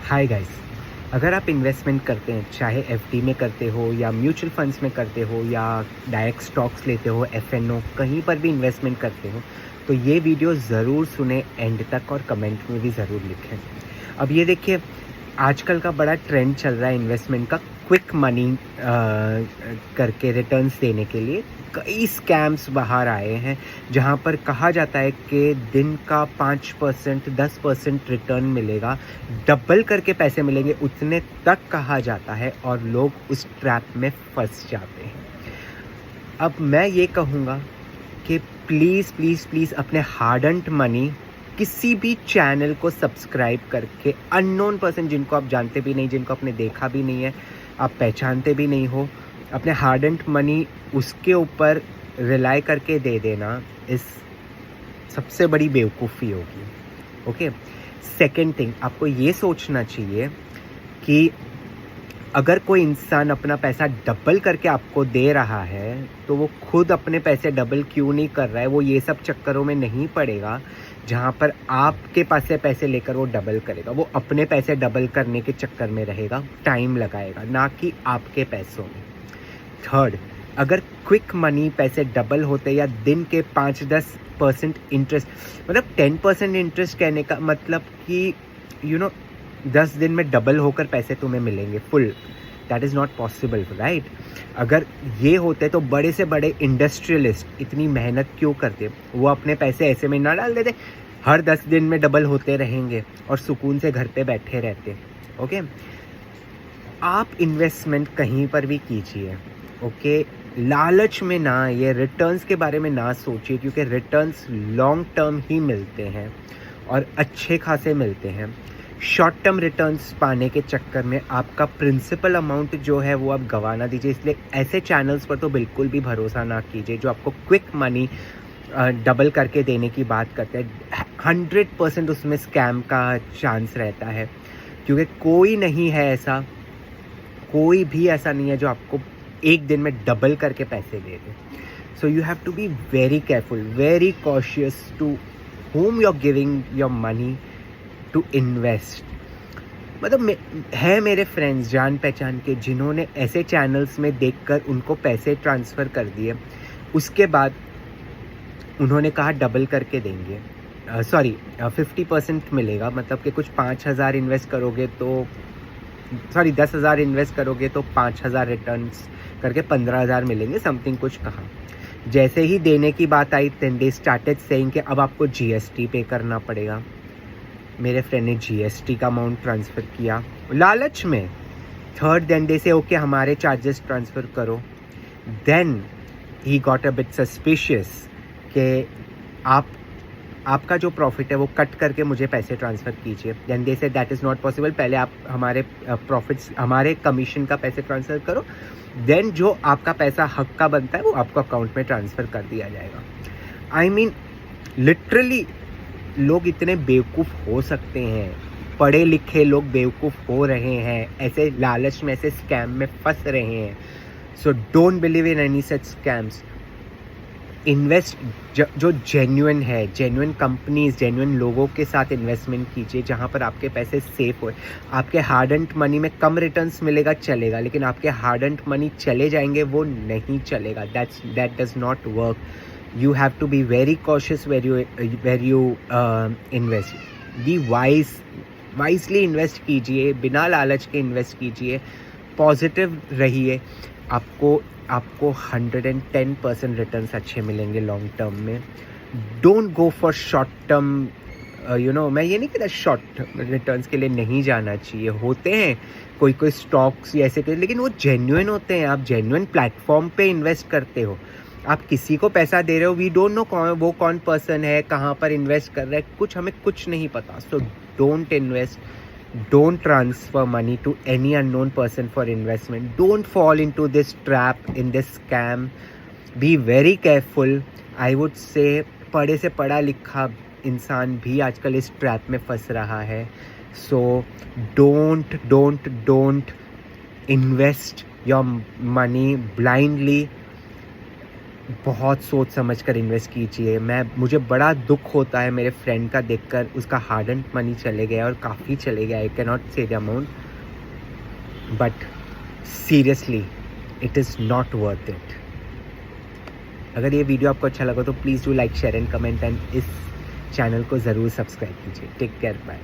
Hi guys, अगर आप investment करते हैं, चाहे एफडी में करते हो या म्यूचुअल फंड्स में करते हो या डायरेक्ट स्टॉक्स लेते हो, एफएनओ, कहीं पर भी इन्वेस्टमेंट करते हो, तो ये वीडियो ज़रूर सुने एंड तक और कमेंट में भी ज़रूर लिखें। अब ये देखिए, आजकल का बड़ा ट्रेंड चल रहा है इन्वेस्टमेंट का, क्विक मनी करके रिटर्न्स देने के लिए कई स्कैम्स बाहर आए हैं, जहां पर कहा जाता है कि दिन का 5% 10% रिटर्न मिलेगा, डबल करके पैसे मिलेंगे, उतने तक कहा जाता है और लोग उस ट्रैप में फंस जाते हैं। अब मैं ये कहूँगा कि प्लीज़ प्लीज़ प्लीज़ अपने हार्ड अर्न्ड मनी किसी भी चैनल को सब्सक्राइब करके, अननोन पर्सन जिनको आप जानते भी नहीं, जिनको आपने देखा भी नहीं है, आप पहचानते भी नहीं हो, अपने हार्ड अर्न्ड मनी उसके ऊपर रिलाई करके दे देना, इस सबसे बड़ी बेवकूफ़ी होगी। ओके, सेकेंड थिंग, आपको ये सोचना चाहिए कि अगर कोई इंसान अपना पैसा डबल करके आपको दे रहा है, तो वो खुद अपने पैसे डबल क्यों नहीं कर रहा है, वो ये सब चक्करों में नहीं पड़ेगा जहाँ पर आपके पास से पैसे लेकर वो डबल करेगा। वो अपने पैसे डबल करने के चक्कर में रहेगा, टाइम लगाएगा, ना कि आपके पैसों में। थर्ड, अगर क्विक मनी पैसे डबल होते या दिन के 5-10% इंटरेस्ट, मतलब 10% इंटरेस्ट कहने का मतलब कि 10 दिन में डबल होकर पैसे तुम्हें मिलेंगे full, that is not possible, right. अगर ये होते तो बड़े से बड़े इंडस्ट्रियलिस्ट इतनी मेहनत क्यों करते, वो अपने पैसे ऐसे में ना डाल देते, हर 10 दिन में डबल होते रहेंगे और सुकून से घर पे बैठे रहते। ओके, आप इन्वेस्टमेंट कहीं पर भी कीजिए, ओके, लालच में ना, ये रिटर्न्स के बारे में ना सोचिए, क्योंकि रिटर्न्स लॉन्ग टर्म ही मिलते हैं और अच्छे खासे मिलते हैं। शॉर्ट टर्म रिटर्न्स पाने के चक्कर में आपका प्रिंसिपल अमाउंट जो है वो आप गंवा ना दीजिए। इसलिए ऐसे चैनल्स पर तो बिल्कुल भी भरोसा ना कीजिए जो आपको क्विक मनी डबल करके देने की बात करते हैं। 100% उसमें स्कैम का चांस रहता है, क्योंकि कोई नहीं है ऐसा, कोई भी ऐसा नहीं है जो आपको एक दिन में डबल करके पैसे दे दे। So you have to be very careful, very cautious to whom you're giving your money to invest। मतलब है मेरे फ्रेंड्स जान पहचान के जिन्होंने ऐसे चैनल्स में देखकर उनको पैसे ट्रांसफ़र कर दिए, उसके बाद उन्होंने कहा डबल करके देंगे, 50% मिलेगा, मतलब कि कुछ 5,000 इन्वेस्ट करोगे तो 10,000 इन्वेस्ट करोगे तो 5,000 रिटर्न्स करके 15,000 मिलेंगे, समथिंग कुछ कहा। जैसे ही देने की बात आई, देन दे स्टार्टेड सेइंग कि अब आपको जीएसटी पे करना पड़ेगा। मेरे फ्रेंड ने जीएसटी का अमाउंट ट्रांसफ़र किया लालच में। Third, then they say okay हमारे चार्जेस ट्रांसफ़र करो। Then he got a bit suspicious कि आपका जो प्रॉफिट है वो कट करके मुझे पैसे ट्रांसफ़र कीजिए। Then they say that is not possible, पहले आप हमारे प्रॉफिट्स, हमारे कमीशन का पैसे ट्रांसफ़र करो, देन जो आपका पैसा हक का बनता है वो आपको अकाउंट में ट्रांसफ़र कर दिया जाएगा। आई मीन लिटरली लोग इतने बेवकूफ़ हो सकते हैं, पढ़े लिखे लोग बेवकूफ़ हो रहे हैं, ऐसे लालच में, ऐसे स्कैम में फंस रहे हैं। So don't believe in any such scams. Invest जो जेन्युइन है, जेन्युइन कंपनीज, जेन्युइन लोगों के साथ इन्वेस्टमेंट कीजिए जहाँ पर आपके पैसे सेफ हो। आपके हार्ड अर्न्ड मनी में कम रिटर्न्स मिलेगा चलेगा, लेकिन आपके हार्ड अर्न्ड मनी चले जाएंगे वो नहीं चलेगा। That does not work. You have to be very cautious where you invest. Be wisely invest कीजिए, बिना लालच के इन्वेस्ट कीजिए, पॉजिटिव रहिए, आपको 110% रिटर्न्स अच्छे मिलेंगे लॉन्ग टर्म में। Don't go for short term, मैं ये नहीं कहता शॉर्ट रिटर्न्स के लिए नहीं जाना चाहिए, होते हैं कोई स्टॉक्स या ऐसे, लेकिन वो जेन्युइन होते हैं। आप जेन्युइन प्लेटफॉर्म पे इन्वेस्ट करते हो, आप किसी को पैसा दे रहे हो, वी डोंट नो वो कौन पर्सन है, कहाँ पर इन्वेस्ट कर रहा है, हमें कुछ नहीं पता। So don't invest, don't transfer money to any unknown person for investment. Don't fall into this trap, in this scam. Be very careful. I would say पढ़े से पढ़ा लिखा इंसान भी आजकल इस ट्रैप में फंस रहा है। So don't invest your money blindly. बहुत सोच समझ कर इन्वेस्ट कीजिए। मुझे बड़ा दुःख होता है मेरे फ्रेंड का देखकर, उसका हार्ड अर्न्ड मनी चले गया और काफ़ी चले गया। I can not say the amount, but seriously it is not worth it. अगर ये वीडियो आपको अच्छा लगा तो please do like, share and comment, and इस चैनल को ज़रूर सब्सक्राइब कीजिए। Take care, bye.